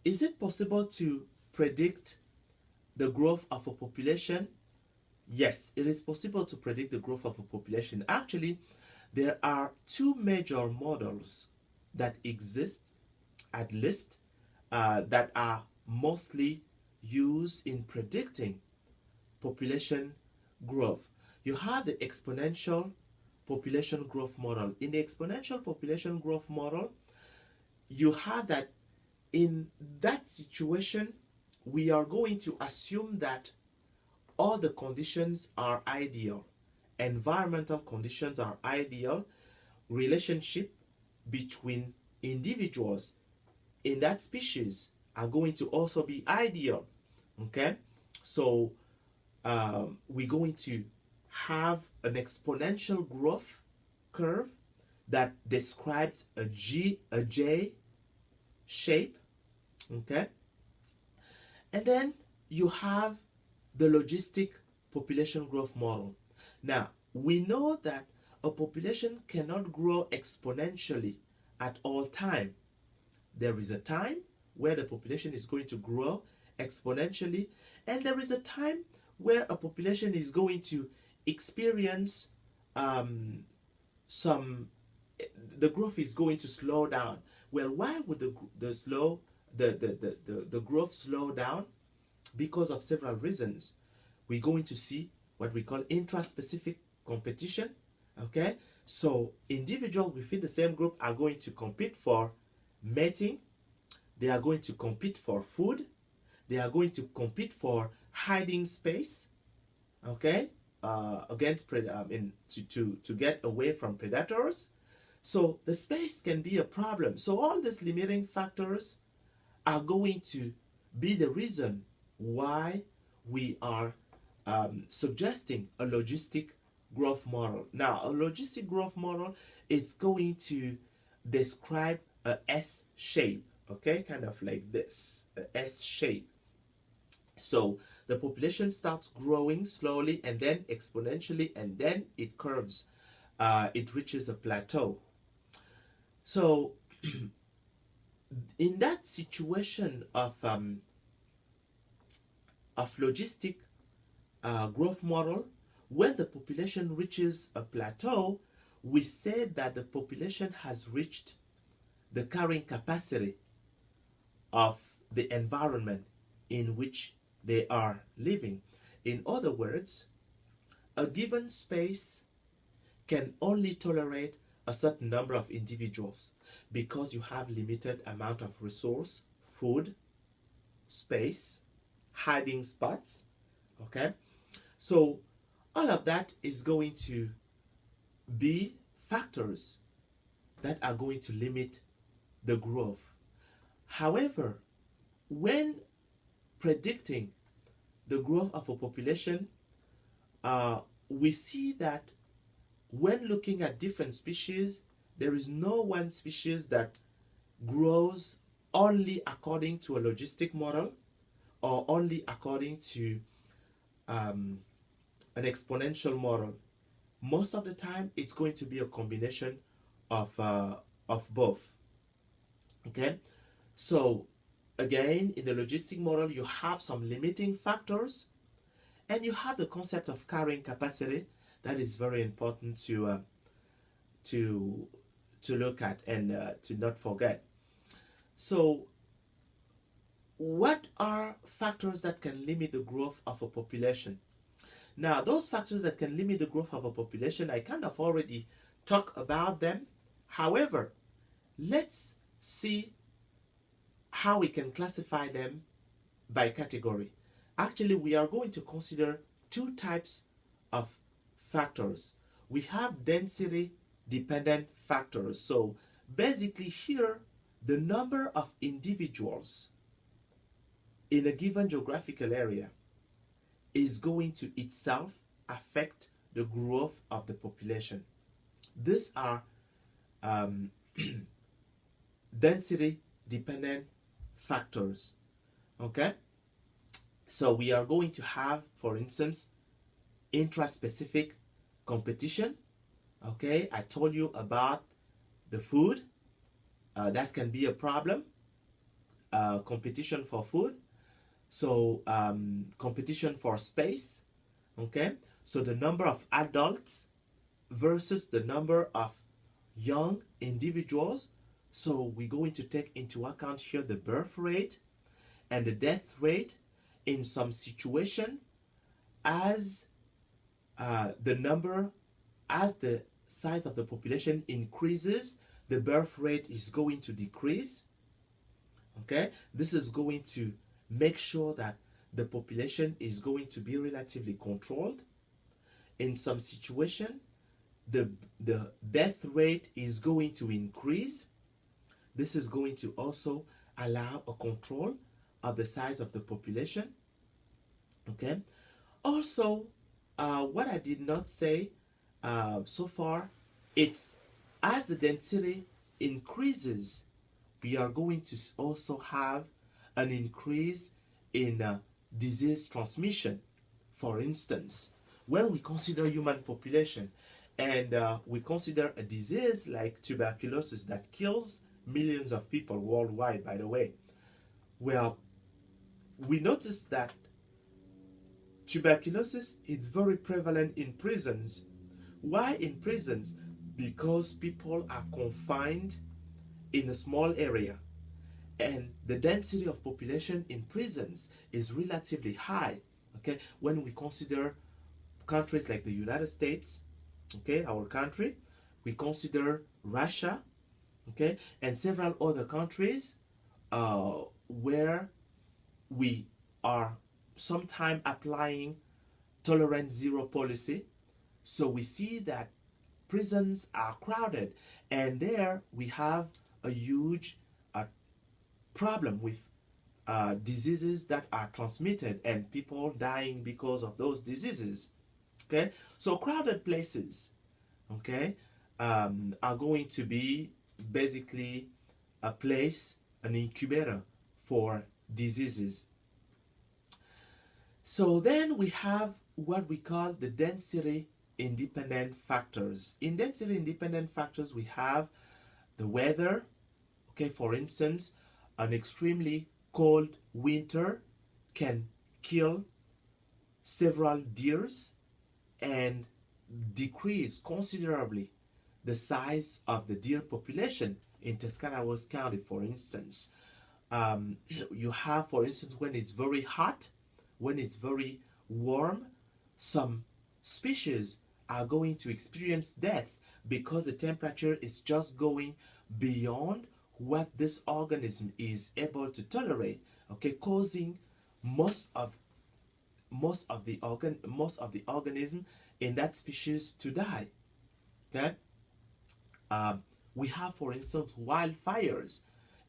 is it possible to predict the growth of a population? Yes, it is possible to predict the growth of a population. Actually, there are two major models that exist, at least, that are mostly used in predicting population growth. You have the exponential population growth model. In the exponential population growth model, you have that in that situation, we are going to assume that all the conditions are ideal. Environmental conditions are ideal. Relationship between individuals in that species are going to also be ideal. Okay, so we're going to have an exponential growth curve that describes a J shape. Okay, and then you have the logistic population growth model. Now, we know that a population cannot grow exponentially at all time. There is a time where the population is going to grow exponentially, and there is a time where a population is going to experience the growth is going to slow down. Well, why would the growth slow down? Because of several reasons. We're going to see what we call intraspecific competition. Okay, so individuals within the same group are going to compete for mating. They are going to compete for food. They are going to compete for hiding space. Okay, against to get away from predators. So the space can be a problem. So all these limiting factors are going to be the reason why we are suggesting a logistic growth model. Now, a logistic growth model is going to describe a S shape, okay, kind of like this, a S shape. So the population starts growing slowly and then exponentially, and then it curves. It reaches a plateau. So in that situation of logistic growth model, when the population reaches a plateau, we say that the population has reached the carrying capacity of the environment in which they are living. In other words, a given space can only tolerate a certain number of individuals because you have limited amount of resource, food, space, hiding spots. Okay, so all of that is going to be factors that are going to limit the growth. However, when predicting the growth of a population, we see that when looking at different species, there is no one species that grows only according to a logistic model or only according to an exponential model. Most of the time, it's going to be a combination of both. Okay, so again, in the logistic model, you have some limiting factors, and you have the concept of carrying capacity that is very important to look at and to not forget. So, what are factors that can limit the growth of a population? Now, those factors that can limit the growth of a population, I kind of already talked about them. However, let's see how we can classify them by category. Actually, we are going to consider two types of factors. We have density dependent factors. So basically here, the number of individuals in a given geographical area is going to itself affect the growth of the population. These are density dependent factors. Okay, so we are going to have, for instance, intraspecific competition. Okay, I told you about the food. That can be a problem. competition for food, so competition for space, okay? So the number of adults versus the number of young individuals. So we're going to take into account here the birth rate and the death rate in some situation. As the size of the population increases, the birth rate is going to decrease. Okay, this is going to make sure that the population is going to be relatively controlled. In some situation, the death rate is going to increase. This is going to also allow a control of the size of the population. Okay. Also, what I did not say so far, it's as the density increases, we are going to also have an increase in disease transmission. For instance, when we consider human population and we consider a disease like tuberculosis that kills millions of people worldwide, by the way, well, we notice that tuberculosis is very prevalent in prisons. Why in prisons? Because people are confined in a small area, and the density of population in prisons is relatively high. Okay, when we consider countries like the United States, okay, our country, we consider Russia, okay, and several other countries where we are sometimes applying tolerance zero policy. So we see that prisons are crowded, and there we have a huge problem with diseases that are transmitted and people dying because of those diseases. Okay, so crowded places, okay, are going to be basically a place, an incubator for diseases. So then we have what we call the density independent factors. In density independent factors, we have the weather. Okay, for instance, an extremely cold winter can kill several deers and decrease considerably the size of the deer population in Tuscarawas County, for instance. You have, for instance, when it's very hot, when it's very warm, some species are going to experience death because the temperature is just going beyond what this organism is able to tolerate, okay, causing most of the organism in that species to die. Okay. We have, for instance, wildfires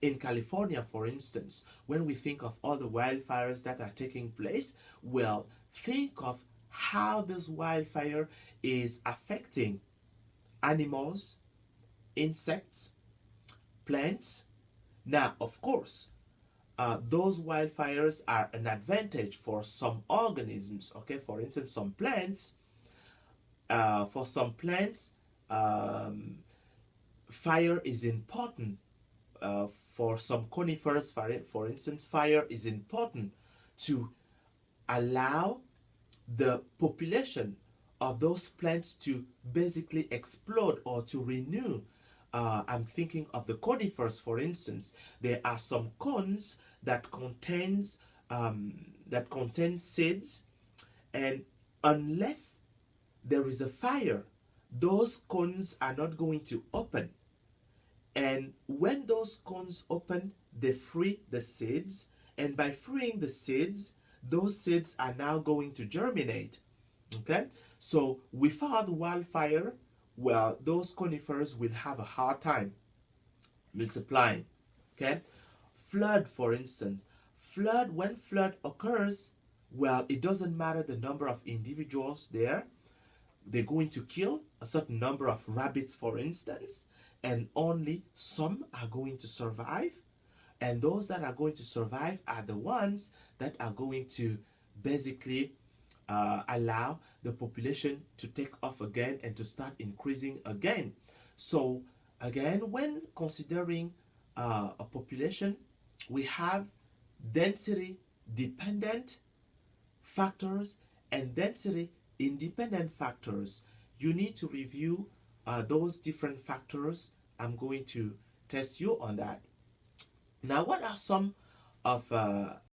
in California. For instance, when we think of all the wildfires that are taking place, well, think of how this wildfire is affecting animals, insects, plants. Now, of course, those wildfires are an advantage for some organisms. Okay, for instance, some plants. For some plants, fire is important. For some conifers, for instance, fire is important to allow the population of those plants to basically explode or to renew. I'm thinking of the conifers, for instance. There are some cones that contains seeds, and unless there is a fire, those cones are not going to open. And when those cones open, they free the seeds, and by freeing the seeds, those seeds are now going to germinate. Okay, so without wildfire, well, those conifers will have a hard time multiplying. Okay, flood, for instance. When flood occurs, well, it doesn't matter the number of individuals there. They're going to kill a certain number of rabbits, for instance, and only some are going to survive. And those that are going to survive are the ones that are going to basically allow the population to take off again and to start increasing again. So again, when considering a population, we have density dependent factors and density independent factors. You need to review those different factors. I'm going to test you on that. Now, what are some of